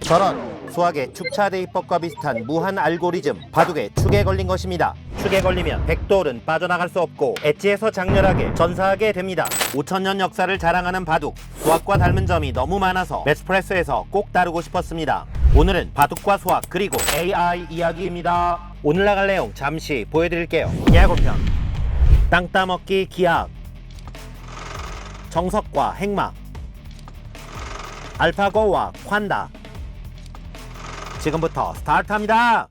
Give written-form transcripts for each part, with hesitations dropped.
저런, 수학의 축차 대입법과 비슷한 무한 알고리즘, 바둑의 축에 걸린 것입니다. 축에 걸리면 백돌은 빠져나갈 수 없고 엣지에서 장렬하게 전사하게 됩니다. 5000년 역사를 자랑하는 바둑, 수학과 닮은 점이 너무 많아서 매스프레소에서 꼭 다루고 싶었습니다. 오늘은 바둑과 수학 그리고 AI 이야기입니다. 오늘 나갈 내용 잠시 보여드릴게요. 예고편, 땅 따먹기 기하학, 정석과 행마, 알파고와 콴다. 지금부터 스타트합니다.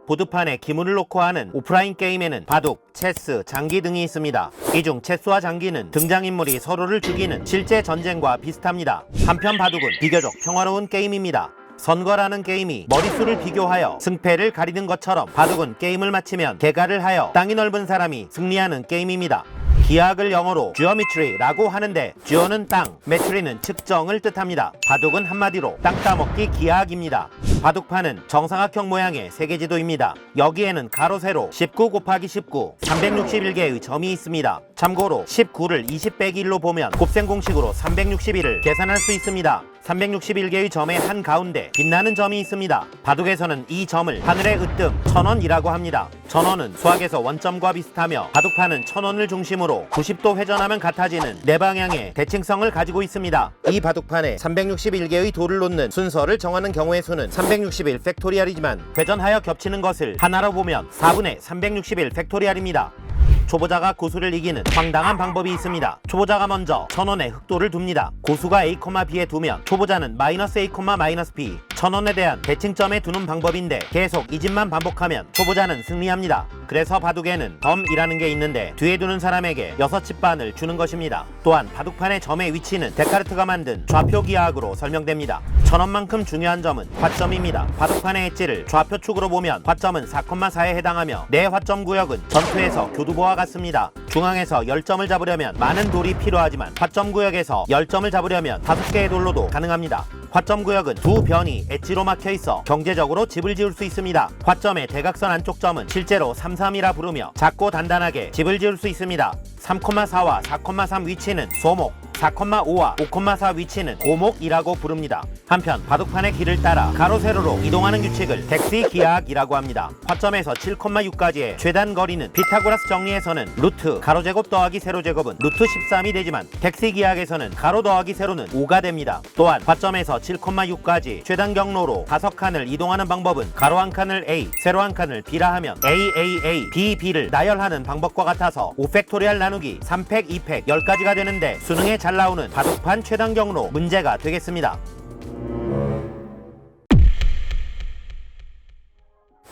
보드판에 기물을 놓고 하는 오프라인 게임에는 바둑, 체스, 장기 등이 있습니다. 이 중 체스와 장기는 등장인물이 서로를 죽이는 실제 전쟁과 비슷합니다. 한편 바둑은 비교적 평화로운 게임입니다. 선거라는 게임이 머릿수를 비교하여 승패를 가리는 것처럼 바둑은 게임을 마치면 개가를 하여 땅이 넓은 사람이 승리하는 게임입니다. 기하학을 영어로 geometry라고 하는데 geo는 땅, metry는 측정을 뜻합니다. 바둑은 한마디로 땅 따먹기 기하학입니다. 바둑판은 정사각형 모양의 세계지도입니다. 여기에는 가로 세로 19 곱하기 19 361개의 점이 있습니다. 참고로 19를 20 빼기 1로 보면 곱셈 공식으로 361을 계산할 수 있습니다. 361개의 점의 한가운데 빛나는 점이 있습니다. 바둑에서는 이 점을 하늘의 으뜸, 천원이라고 합니다. 천원은 수학에서 원점과 비슷하며 바둑판은 천원을 중심으로 90도 회전하면 같아지는 네 방향의 대칭성을 가지고 있습니다. 이 바둑판에 361개의 돌을 놓는 순서를 정하는 경우의 수는 361 팩토리얼이지만 회전하여 겹치는 것을 하나로 보면 4분의 361 팩토리얼입니다. 초보자가 고수를 이기는 황당한 방법이 있습니다. 초보자가 먼저 천원에 흑돌을 둡니다. 고수가 A, B에 두면 초보자는 마이너스 A, 마이너스 B 천원에 대한 대칭점에 두는 방법인데 계속 이 짓만 반복하면 초보자는 승리합니다. 그래서 바둑에는 덤이라는 게 있는데 뒤에 두는 사람에게 6집반을 주는 것입니다. 또한 바둑판의 점의 위치는 데카르트가 만든 좌표 기하학으로 설명됩니다. 천원만큼 중요한 점은 화점입니다. 바둑판의 엣지를 좌표축으로 보면 화점은 4,4에 해당하며 내 화점 구역은 전투에서 교두보와 같습니다. 중앙에서 10점을 잡으려면 많은 돌이 필요하지만 화점 구역에서 10점을 잡으려면 5개의 돌로도 가능합니다. 화점 구역은 두 변이 엣지로 막혀 있어 경제적으로 집을 지을 수 있습니다. 화점의 대각선 안쪽 점은 실제로 3,3이라 부르며 작고 단단하게 집을 지을 수 있습니다. 3,4와 4,3 위치는 소목, 4,5와 5,4 위치는 고목이라고 부릅니다. 한편 바둑판의 길을 따라 가로 세로로 이동하는 규칙을 덱시 기하학이라고 합니다. 화점에서 7,6까지의 최단 거리는 피타고라스 정리에서는 루트 가로제곱 더하기 세로제곱은 루트 13이 되지만 덱시 기하학에서는 가로 더하기 세로는 5가 됩니다. 또한 화점에서 7,6까지 최단 경로로 5칸을 이동하는 방법은 가로 한 칸을 A, 세로 한 칸을 B라 하면 A, B를 나열하는 방법과 같아서 5팩토리얼 나누기 3팩, 2팩, 10까지가 되는데 수능에 잘 나오는 바둑판 최단 경로 문제가 되겠습니다.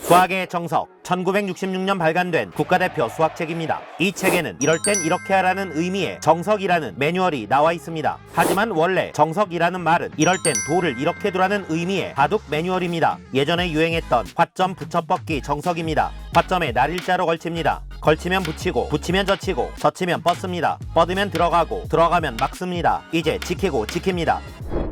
수학의 정석, 1966년 발간된 국가대표 수학책입니다. 이 책에는 이럴 땐 이렇게 하라는 의미의 정석이라는 매뉴얼이 나와 있습니다. 하지만 원래 정석이라는 말은 이럴 땐 돌을 이렇게 두라는 의미의 바둑 매뉴얼입니다. 예전에 유행했던 화점 붙여뻗기 정석입니다. 화점에 날일자로 걸칩니다. 걸치면 붙이고, 붙이면 젖히고, 젖히면 뻗습니다. 뻗으면 들어가고, 들어가면 막습니다. 이제 지키고 지킵니다.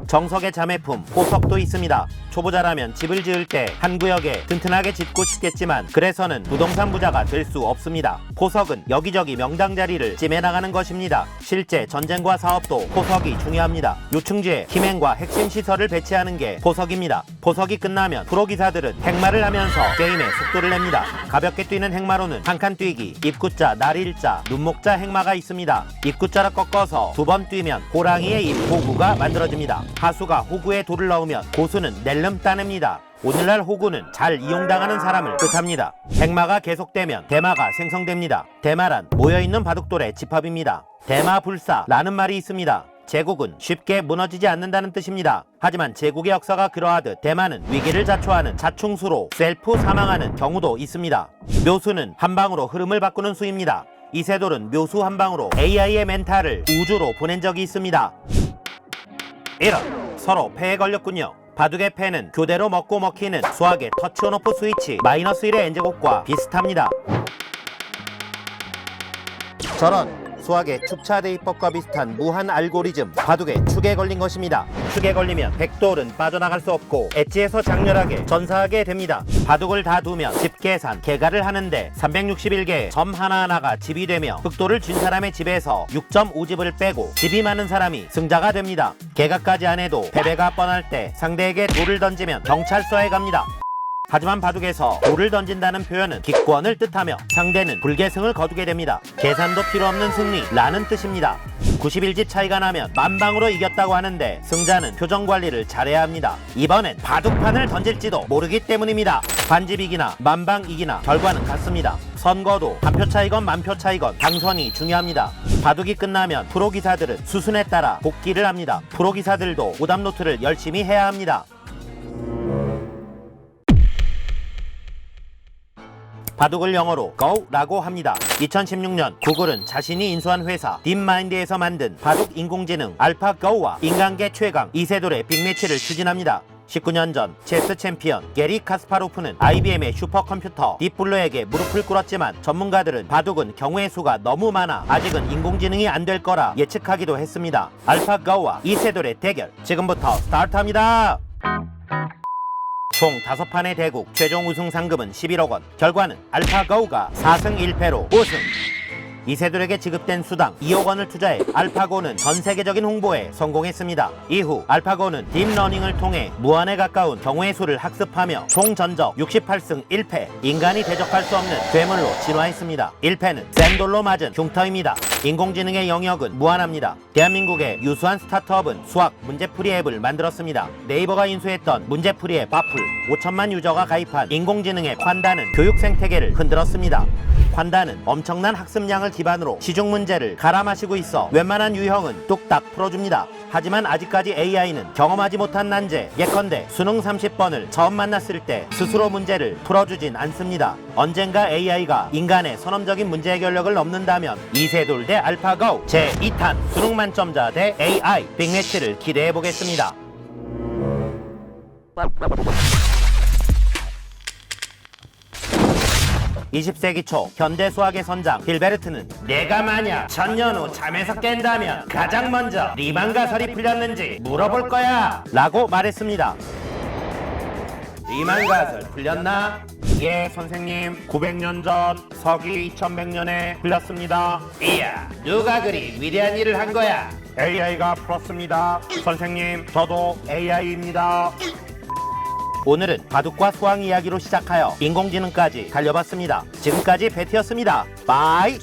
정석의 자매품, 포석도 있습니다. 초보자라면 집을 지을 때 한 구역에 튼튼하게 짓고 싶겠지만 그래서는 부동산 부자가 될 수 없습니다. 포석은 여기저기 명당 자리를 찜해나가는 것입니다. 실제 전쟁과 사업도 포석이 중요합니다. 요충지에 힘행과 핵심 시설을 배치하는 게 포석입니다. 포석이 끝나면 프로기사들은 행마를 하면서 게임의 속도를 냅니다. 가볍게 뛰는 행마로는 한 칸 뛰기, 입구자, 날일자, 눈목자 행마가 있습니다. 입구자를 꺾어서 2번 뛰면 호랑이의 입 호구가 만들어집니다. 하수가 호구에 돌을 넣으면 고수는 낼름 따냅니다. 오늘날 호구는 잘 이용당하는 사람을 뜻합니다. 행마가 계속되면 대마가 생성됩니다. 대마란 모여있는 바둑돌의 집합입니다. 대마불사라는 말이 있습니다. 제국은 쉽게 무너지지 않는다는 뜻입니다. 하지만 제국의 역사가 그러하듯 대마는 위기를 자초하는 자충수로 셀프 사망하는 경우도 있습니다. 묘수는 한 방으로 흐름을 바꾸는 수입니다. 이세돌은 묘수 한 방으로 AI의 멘탈을 우주로 보낸 적이 있습니다. 이런, 서로 패에 걸렸군요. 바둑의 패는 교대로 먹고 먹히는 수학의 터치 온오프 스위치 마이너스 1의 n제곱과 비슷합니다. 저런, 수학의 축차 대입법과 비슷한 무한 알고리즘 바둑의 축에 걸린 것입니다. 축에 걸리면 백돌은 빠져나갈 수 없고 엣지에서 장렬하게 전사하게 됩니다. 바둑을 다 두면 집 계산, 개가를 하는데 361개의 점 하나하나가 집이 되며 흑돌을 쥔 사람의 집에서 6.5집을 빼고 집이 많은 사람이 승자가 됩니다. 개가까지 안 해도 패배가 뻔할 때 상대에게 돌을 던지면 경찰서에 갑니다. 하지만 바둑에서 돌을 던진다는 표현은 기권을 뜻하며 상대는 불계승을 거두게 됩니다. 계산도 필요 없는 승리라는 뜻입니다. 91집 차이가 나면 만방으로 이겼다고 하는데 승자는 표정 관리를 잘해야 합니다. 이번엔 바둑판을 던질지도 모르기 때문입니다. 반집 이기나 만방 이기나 결과는 같습니다. 선거도 한 표 차이건 만 표 차이건 당선이 중요합니다. 바둑이 끝나면 프로기사들은 수순에 따라 복귀를 합니다. 프로기사들도 오답노트를 열심히 해야 합니다. 바둑을 영어로 Go라고 합니다. 2016년 구글은 자신이 인수한 회사 딥마인드에서 만든 바둑 인공지능 알파고와 인간계 최강 이세돌의 빅매치를 추진합니다. 19년 전 체스 챔피언 게리 카스파로프는 IBM의 슈퍼컴퓨터 딥블루에게 무릎을 꿇었지만 전문가들은 바둑은 경우의 수가 너무 많아 아직은 인공지능이 안 될 거라 예측하기도 했습니다. 알파고와 이세돌의 대결 지금부터 스타트합니다. 총 5판의 대국 최종 우승 상금은 11억 원. 결과는 알파고가 4승 1패로 우승. 이세돌에게 지급된 수당 2억 원을 투자해 알파고는 전 세계적인 홍보에 성공했습니다. 이후 알파고는 딥러닝을 통해 무한에 가까운 경우의 수를 학습하며 총 전적 68승 1패, 인간이 대적할 수 없는 괴물로 진화했습니다. 1패는 샌돌로 맞은 흉터입니다. 인공지능의 영역은 무한합니다. 대한민국의 유수한 스타트업은 수학 문제풀이 앱을 만들었습니다. 네이버가 인수했던 문제풀이 앱 바풀 5천만 유저가 가입한 인공지능의 콴다는 교육 생태계를 흔들었습니다. 콴다는 엄청난 학습량을 기반으로 시중 문제를 갈아 마시고 있어 웬만한 유형은 뚝딱 풀어줍니다. 하지만 아직까지 AI는 경험하지 못한 난제, 예컨대 수능 30번을 처음 만났을 때 스스로 문제를 풀어주진 않습니다. 언젠가 AI가 인간의 선험적인 문제 해결력을 넘는다면 이세돌 대 알파고 제2탄 수능 만점자 대 AI 빅매치를 기대해보겠습니다. 20세기 초 현대 수학의 선장 hilbert는 내가 만약 천년 후 잠에서 깬다면 가장 먼저 리만 가설이 풀렸는지 물어볼 거야 라고 말했습니다. 리만 가설 풀렸나? 예 선생님, 900년 전 서기 2100년에 풀렸습니다. 이야, 누가 그리 위대한 일을 한 거야? AI가 풀었습니다. 선생님, 저도 AI입니다. 오늘은 바둑과 수학 이야기로 시작하여 인공지능까지 달려봤습니다. 지금까지 베티였습니다. 바이.